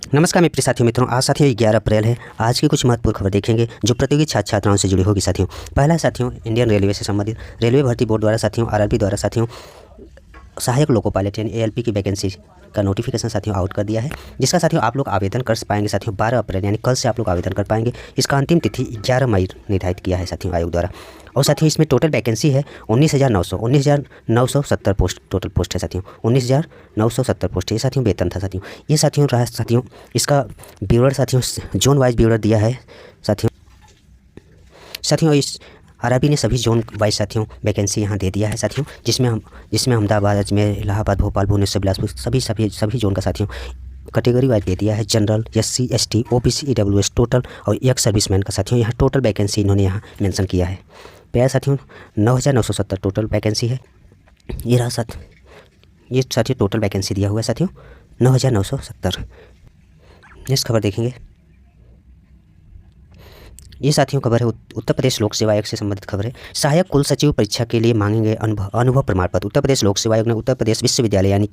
नमस्कार मेरे प्रिय साथियों मित्रों, आज साथियों 11 अप्रैल है। आज की कुछ महत्वपूर्ण खबर देखेंगे जो प्रतियोगी छात्र छात्राओं से जुड़ी होगी साथियों। पहला साथियों इंडियन रेलवे से संबंधित रेलवे भर्ती बोर्ड द्वारा साथियों आरआरबी द्वारा साथियों सहायक लोको पायलट यानी एएलपी की वैकेंसी का नोटिफिकेशन साथियों आउट कर दिया है, जिसका साथियों आप लोग आवेदन कर पाएंगे साथियों 12 अप्रैल यानी कल से आप लोग आवेदन कर पाएंगे। इसका अंतिम तिथि 11 मई निर्धारित किया है साथियों आयोग द्वारा। और साथियों इसमें टोटल वैकेंसी है 19,970 पोस्ट टोटल पोस्ट है साथियों। 19,970 पोस्ट ये साथियों वेतन था साथियों। ये साथियों रहा साथियों इसका ब्यूरो साथियों जोन वाइज ब्यूरो दिया है साथियों इस आरआरबी ने सभी जोन वाइज साथियों वैकेंसी यहाँ दे दिया है साथियों, जिसमें अहमदाबाद, अजमेर, इलाहाबाद, भोपाल, भुवनेश्वर, बिलासपुर सभी जोन का साथियों कैटेगरी वाइज दे दिया है। General, SC, ST, OBC, EWS total और एक सर्विसमैन का साथियों यहाँ टोटल वैकेंसी इन्होंने यहाँ मेंशन किया है। प्यार साथियों 9,970 टोटल वैकेंसी है। ये साथियों टोटल वैकेंसी दिया हुआ है साथियों 9,970। नेक्स्ट खबर देखेंगे। ये साथियों खबर है उत्तर प्रदेश लोक सेवा आयोग से संबंधित खबर है। सहायक कुल सचिव परीक्षा के लिए मांगेंगे अनुभव प्रमाण पत्र। उत्तर प्रदेश लोक सेवा आयोग ने उत्तर प्रदेश विश्वविद्यालय यानी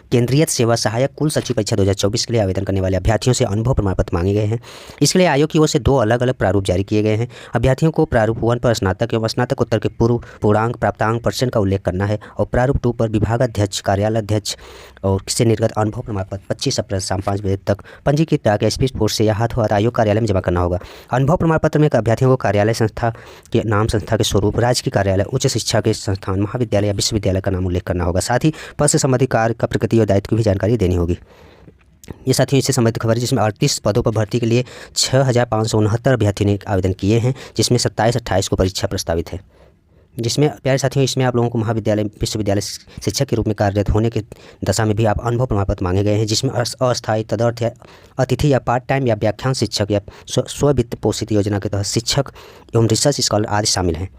केंद्रीय सेवा सहायक कुल सचिव परीक्षा 2024 के लिए आवेदन करने वाले अभ्यर्थियों से अनुभव प्रमाण पत्र मांगे गए हैं। इसके लिए आयोग की ओर से 2 अलग अलग प्रारूप जारी किए गए हैं। अभ्यर्थियों को प्रारूप 1 पर स्नातक एवं स्नातकोत्तर के पूर्णांक प्राप्तांक % का उल्लेख करना है और प्रारूप 2 पर विभागाध्यक्ष, कार्यालयाध्यक्ष और से निर्गत अनुभव प्रमाण पत्र 25 अप्रैल शाम 5 बजे तक पंजीकृत डाक स्पीड पोस्ट से या हाथों हाथ आयोग कार्यालय में जमा करना होगा। अनुभव प्रमाण पत्र में अभ्यर्थियों को कार्यालय संस्था के नाम, संस्था के स्वरूप, राज्य की कार्यालय, उच्च शिक्षा के संस्थान, महाविद्यालय या विश्वविद्यालय का नाम उल्लेख करना होगा। साथ ही पद से संबंधित कार्य का प्रकृति और दायित्व की भी जानकारी देनी होगी। ये साथियों इससे संबंधित खबर है, जिसमें 38 पदों पर भर्ती के लिए 6,569 अभ्यर्थियों ने आवेदन किए हैं, जिसमें 27-28 को परीक्षा प्रस्तावित है। जिसमें प्यारे साथियों इसमें आप लोगों को महाविद्यालय, विश्वविद्यालय शिक्षक के रूप में कार्यरत होने के दशा में भी आप अनुभव प्रमाण पत्र मांगे गए हैं, जिसमें अस्थायी, तदर्थ या अतिथि या पार्ट टाइम या व्याख्यान शिक्षक या स्ववित्त पोषित योजना के तहत शिक्षक एवं रिसर्च स्कॉलर आदि शामिल हैं।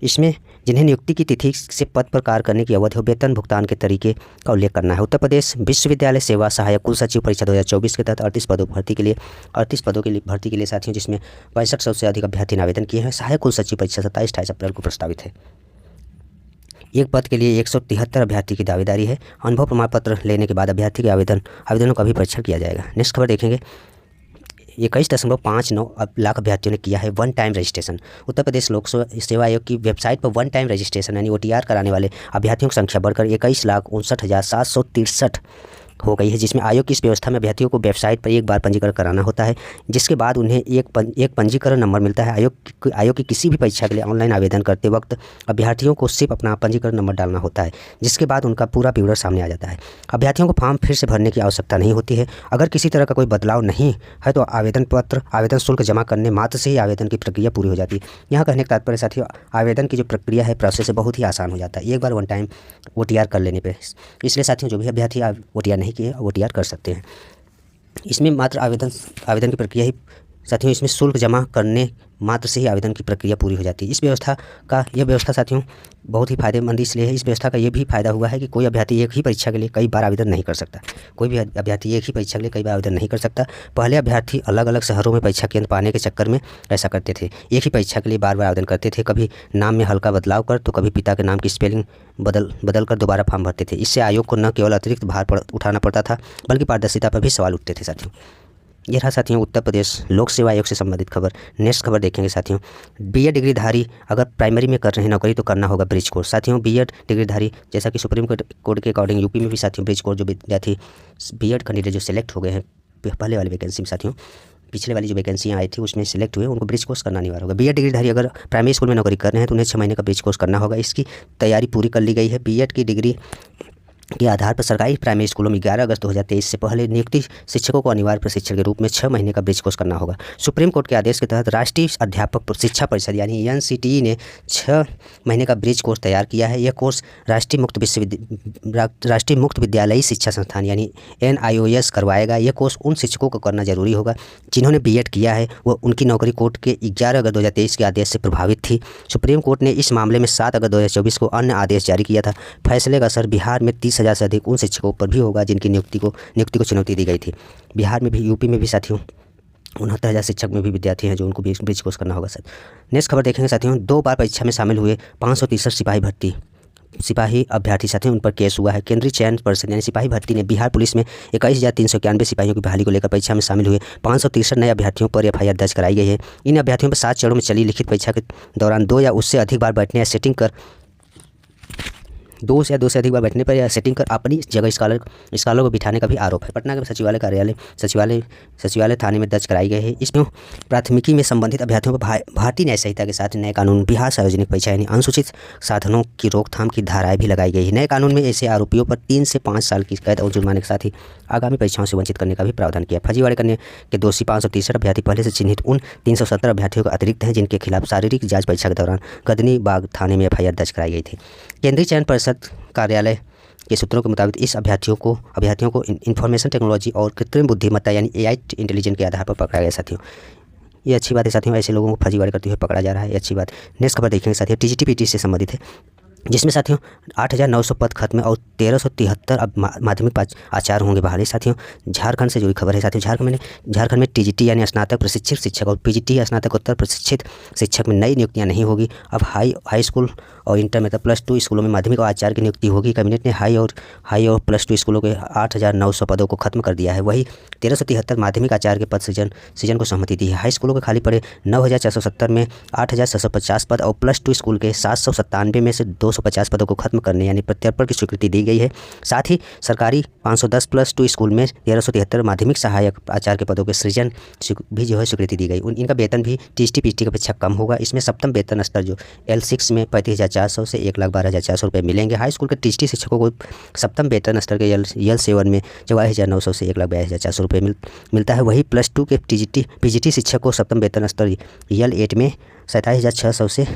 इसमें जिन्हें नियुक्ति की तिथि से पद पर कार्य करने की अवधि और वेतन भुगतान के तरीके का उल्लेख करना है। उत्तर प्रदेश विश्वविद्यालय सेवा सहायक कुल सचिव परीक्षा 2024 के तहत 38 पदों की भर्ती के लिए साथियों, जिसमें 6500 से अधिक अभ्यर्थी ने आवेदन किए हैं। सहायक कुल सचिव परीक्षा 27-28 अप्रैल को प्रस्तावित है। एक पद के लिए 173 अभ्यर्थी की दावेदारी है। अनुभव प्रमाण पत्र लेने के बाद अभ्यर्थी के आवेदनों का भी परीक्षण किया जाएगा। नेक्स्ट खबर देखेंगे। 21.59 लाख अभ्यर्थियों ने किया है 1 टाइम रजिस्ट्रेशन। उत्तर प्रदेश लोक सेवा आयोग की वेबसाइट पर 1 टाइम रजिस्ट्रेशन यानी OTR कराने वाले अभ्यर्थियों की संख्या बढ़कर 21,59,763 हो गई है, जिसमें आयोग की इस व्यवस्था में अभ्यर्थियों को वेबसाइट पर एक बार पंजीकरण कराना होता है, जिसके बाद उन्हें एक पंजीकरण नंबर मिलता है। आयोग की किसी भी परीक्षा के लिए ऑनलाइन आवेदन करते वक्त अभ्यर्थियों को सिर्फ अपना पंजीकरण नंबर डालना होता है, जिसके बाद उनका पूरा ब्यौरा सामने आ जाता है। अभ्यर्थियों को फॉर्म फिर से भरने की आवश्यकता नहीं होती है। अगर किसी तरह का कोई बदलाव नहीं है तो आवेदन शुल्क जमा करने मात्र से ही आवेदन की प्रक्रिया पूरी हो जाती है। यहाँ कहने का तात्पर्य साथियों, आवेदन की जो प्रक्रिया है, प्रोसेस है, बहुत ही आसान हो जाता है एक बार 1 टाइम OTR कर लेने पर। इसलिए साथियों जो भी अभ्यर्थी OTR नहीं किए OTR कर सकते हैं। इसमें मात्र आवेदन की प्रक्रिया ही साथियों, इसमें शुल्क जमा करने मात्र से ही आवेदन की प्रक्रिया पूरी हो जाती है। यह व्यवस्था साथियों बहुत ही फायदेमंद इसलिए है। इस व्यवस्था का ये भी फायदा हुआ है कि कोई अभ्यर्थी एक ही परीक्षा के लिए कई बार आवेदन नहीं कर सकता। कोई भी अभ्यर्थी एक ही परीक्षा के लिए कई बार आवेदन नहीं कर सकता। पहले अभ्यर्थी अलग अलग शहरों में परीक्षा केंद्र पाने के चक्कर में ऐसा करते थे, एक ही परीक्षा के लिए बार बार आवेदन करते थे। कभी नाम में हल्का बदलाव कर तो कभी पिता के नाम की स्पेलिंग बदल कर दोबारा फॉर्म भरते थे। इससे आयोग को न केवल अतिरिक्त भार उठाना पड़ता था, बल्कि पारदर्शिता पर भी सवाल उठते थे साथियों। यह रहा साथियों उत्तर प्रदेश लोक सेवा आयोग से संबंधित खबर। नेक्स्ट खबर देखेंगे साथियों। BEd डिग्रीधारी अगर प्राइमरी में कर रहे हैं नौकरी तो करना होगा ब्रिज कोर्स। साथियों BEd डिग्रीधारी जैसा कि सुप्रीम कोर्ट के अकॉर्डिंग यूपी में भी साथियों ब्रिज कोर्स जो विद्यार्थी BEd कैंडिडेट जो सिलेक्ट हो गए हैं पहले वाली वैकेंसी में साथियों, पिछले वाली जो वैकेंसियाँ आई थी उसमें सिलेक्ट हुए, उनको ब्रिज कोर्स करना अनिवार्य होगा। BEd डिग्रीधारी अगर प्राइमरी स्कूल में नौकरी कर रहे हैं तो उन्हें 6 महीने का ब्रिज कोर्स करना होगा। इसकी तैयारी पूरी कर ली गई है। BEd की डिग्री के आधार पर सरकारी प्राइमरी स्कूलों में 11 अगस्त 2023 से पहले नियुक्ति शिक्षकों को अनिवार्य प्रशिक्षण के रूप में 6 महीने का ब्रिज कोर्स करना होगा। सुप्रीम कोर्ट के आदेश के तहत राष्ट्रीय अध्यापक शिक्षा परिषद यानी NCTE ने 6 महीने का ब्रिज कोर्स तैयार किया है। यह कोर्स राष्ट्रीय मुक्त विद्यालयी शिक्षा संस्थान यानी NIOS करवाएगा। यह कोर्स उन शिक्षकों को करना जरूरी होगा जिन्होंने BEd किया है, वो उनकी नौकरी कोर्ट के 11 अगस्त 2023 के आदेश से प्रभावित थी। सुप्रीम कोर्ट ने इस मामले में 7 अगस्त 2024 को अन्य आदेश जारी किया था। फैसले का असर बिहार में 30,000 से अधिक उन शिक्षकों पर भी होगा जिनकी नियुक्ति को चुनौती दी गई थी। बिहार में भी, यूपी में भी साथियों 69,000 शिक्षक में भी विद्यार्थी हैं जो उनको ब्रिज कोर्स करना होगा सर। नेक्स्ट खबर देखेंगे साथियों। 2 बार परीक्षा में शामिल हुए 563 सिपाही भर्ती सिपाही अभ्यर्थी साथियों उन पर केस हुआ है। केंद्रीय चयन पर्षद यानी सिपाही भर्ती ने बिहार पुलिस में 21,391 सिपाहियों की बहाली को लेकर परीक्षा में शामिल हुए 563 नए अभ्यर्थियों पर एफआईआर दर्ज कराई गई है। इन अभ्यर्थियों पर 7 चरणों में चली लिखित परीक्षा के दौरान 2 या उससे अधिक बार बैठने या सेटिंग कर दो से अधिक बार बैठने पर या सेटिंग कर अपनी जगह स्कॉलर को बिठाने का भी आरोप है। पटना के सचिवालय कार्यालय सचिवालय थाने में दर्ज कराई गई है। इसमें प्राथमिकी में संबंधित अभ्यर्थियों पर भारतीय न्याय संहिता के साथ नए कानून बिहार सार्वजनिक परीक्षा यानी अनुसूचित साधनों की रोकथाम की धाराएं भी लगाई गई है। नए कानून में ऐसे आरोपियों पर 3 से 5 साल की कैद और जुर्माने के साथ ही आगामी परीक्षाओं से वंचित करने का भी प्रावधान किया। फर्जीवाड़े करने के दोषी 563 अभ्यर्थी पहले से चिन्हित उन 370 अभ्यर्थियों के अतिरिक्त हैं जिनके खिलाफ शारीरिक जांच परीक्षा के दौरान गदनी बाग थाने में एफआईआर दर्ज कराई गई थी। केंद्रीय चयन पर्षद कार्यालय के सूत्रों के मुताबिक इस अभ्यर्थियों को इंफॉर्मेशन टेक्नोलॉजी और कृत्रिम बुद्धिमत्ता यानी एआई इंटेलिजेंस के आधार पर पकड़ा गया साथियों। ये अच्छी बात है साथियों, ऐसे लोगों को फर्जीवाड़े करते हुए पकड़ा जा रहा है, ये अच्छी बात। नेक्स्ट खबर देखेंगे साथियों, टीजीटी-पीटी से संबंधित है, जिसमें साथियों 8,900 पद खत्म है और 1,373 अब माध्यमिक आचार्य होंगे बहाली। साथियों झारखंड से जुड़ी खबर है साथियों। झारखंड में टीजीटी यानी स्नातक प्रशिक्षित शिक्षक और पीजीटी स्नातकोत्तर प्रशिक्षित शिक्षक में नई नियुक्तियां नहीं होगी। अब हाई स्कूल और इंटर में +2 स्कूलों में माध्यमिक और आचार्य की नियुक्ति होगी। कैबिनेट ने हाई और +2 स्कूलों के 8,900 पदों को खत्म कर दिया है। वही 1,373 माध्यमिक आचार्य के पद सृजन को सहमति दी है। हाई स्कूलों के खाली पड़े 9,470 में 8,750 पद और +2 स्कूल के 797 में से 250 पदों को खत्म करने यानी प्रत्यर्पण की स्वीकृति दी गई है। साथ ही सरकारी 510 +2 स्कूल में 1,373 माध्यमिक सहायक आचार्य के पदों के सृजन भी जो है स्वीकृति दी गई। इनका वेतन भी टीजीटी-पीटी की अपेक्षा कम होगा। इसमें सप्तम वेतन स्तर जो L6 में 35,400 से 1,12,400 रुपये मिलेंगे। हाई स्कूल के टीजीटी शिक्षकों को सप्तम वेतन स्तर के L7 में 44,900 से 1,42,400 रुपये मिलता है। वही +2 के पीजीटी शिक्षक को सप्तम वेतन स्तर L8 में 27,600 से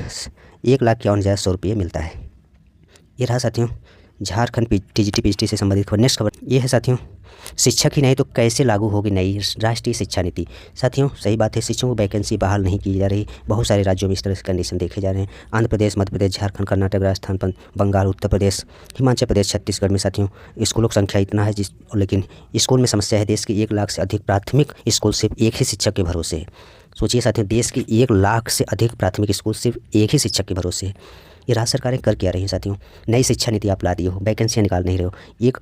1,51,100 रुपये मिलता है। ये रहा साथियों झारखंड टीजीटी-पीटी से संबंधित खबर। नेक्स्ट खबर ये है साथियों, शिक्षक ही नहीं तो कैसे लागू होगी नई राष्ट्रीय शिक्षा नीति। साथियों सही बात है, शिक्षकों की वैकेंसी बहाल नहीं की जा रही। बहुत सारे राज्यों में इस तरह से कंडीशन देखे जा रहे हैं। आंध्र प्रदेश, मध्य प्रदेश, झारखंड, कर्नाटक, राजस्थान, बंगाल, उत्तर प्रदेश, हिमाचल प्रदेश, छत्तीसगढ़ में साथियों स्कूलों की संख्या इतना है लेकिन स्कूल में समस्या है। देश के 1 लाख से अधिक प्राथमिक स्कूल सिर्फ एक ही शिक्षक के भरोसे है। सोचिए साथियों, देश के 1 लाख से अधिक प्राथमिक स्कूल सिर्फ एक ही शिक्षक के भरोसे है। ये राज्य सरकारें कर क्या रही हैं साथियों? नई शिक्षा नीति आप ला दिए हो, वैकेंसियाँ निकाल नहीं रहे हो। एक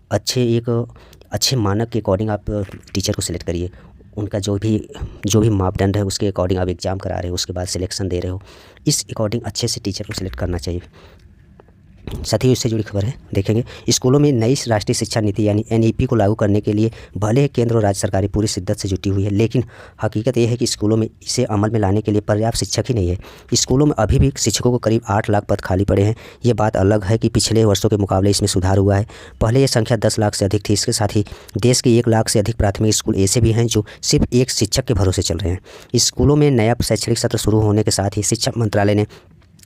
अच्छे मानक के अकॉर्डिंग आप टीचर को सिलेक्ट करिए। उनका जो भी मापदंड है उसके अकॉर्डिंग आप एग्ज़ाम करा रहे हो, उसके बाद सिलेक्शन दे रहे हो। इस अकॉर्डिंग अच्छे से टीचर को सिलेक्ट करना चाहिए। साथियों इससे जुड़ी खबर है देखेंगे, स्कूलों में नई राष्ट्रीय शिक्षा नीति यानी NEP को लागू करने के लिए भले केंद्र और राज्य सरकारें पूरी शिद्दत से जुटी हुई है, लेकिन हकीकत यह है कि स्कूलों में इसे अमल में लाने के लिए पर्याप्त शिक्षक ही नहीं है। स्कूलों में अभी भी शिक्षकों को करीब 8 लाख पद खाली पड़े हैं। ये बात अलग है कि पिछले वर्षों के मुकाबले इसमें सुधार हुआ है। पहले ये संख्या 10 लाख से अधिक थी। इसके साथ ही देश के 1 लाख से अधिक प्राथमिक स्कूल ऐसे भी हैं जो सिर्फ एक शिक्षक के भरोसे चल रहे हैं। स्कूलों में नया शैक्षणिक सत्र शुरू होने के साथ ही शिक्षा मंत्रालय ने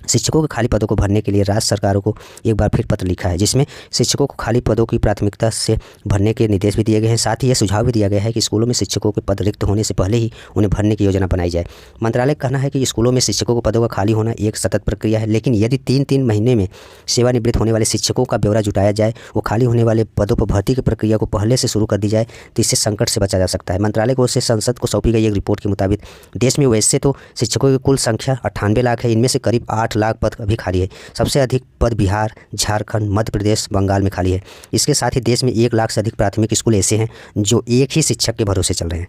शिक्षकों के खाली पदों को भरने के लिए राज्य सरकारों को एक बार फिर पत्र लिखा है, जिसमें शिक्षकों को खाली पदों की प्राथमिकता से भरने के निर्देश भी दिए गए हैं। साथ ही यह सुझाव भी दिया गया है कि स्कूलों में शिक्षकों के पद रिक्त होने से पहले ही उन्हें भरने की योजना बनाई जाए। मंत्रालय का कहना है कि स्कूलों में शिक्षकों के पदों का खाली होना एक सतत प्रक्रिया है, लेकिन यदि 3-3 महीने में सेवानिवृत्त होने वाले शिक्षकों का ब्यौरा जुटाया जाए, वो खाली होने वाले पदों पर भर्ती की प्रक्रिया को पहले से शुरू कर दी जाए तो इससे संकट से बचा जा सकता है। मंत्रालय की ओर से संसद को सौंपी गई एक रिपोर्ट के मुताबिक देश में वैसे तो शिक्षकों की कुल संख्या 98 लाख है। इनमें से करीब 8 लाख पद अभी खाली है। सबसे अधिक पद बिहार, झारखंड, मध्य प्रदेश, बंगाल में खाली है। इसके साथ ही देश में 1 लाख से अधिक प्राथमिक स्कूल ऐसे हैं जो एक ही शिक्षक के भरोसे चल रहे हैं।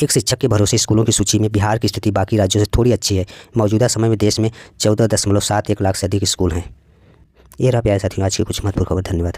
एक शिक्षक के भरोसे स्कूलों की सूची में बिहार की स्थिति बाकी राज्यों से थोड़ी अच्छी है। मौजूदा समय में देश में 14.71 लाख से अधिक स्कूल हैं। ये रहा प्यारे साथियों आज की कुछ महत्वपूर्ण खबर। धन्यवाद।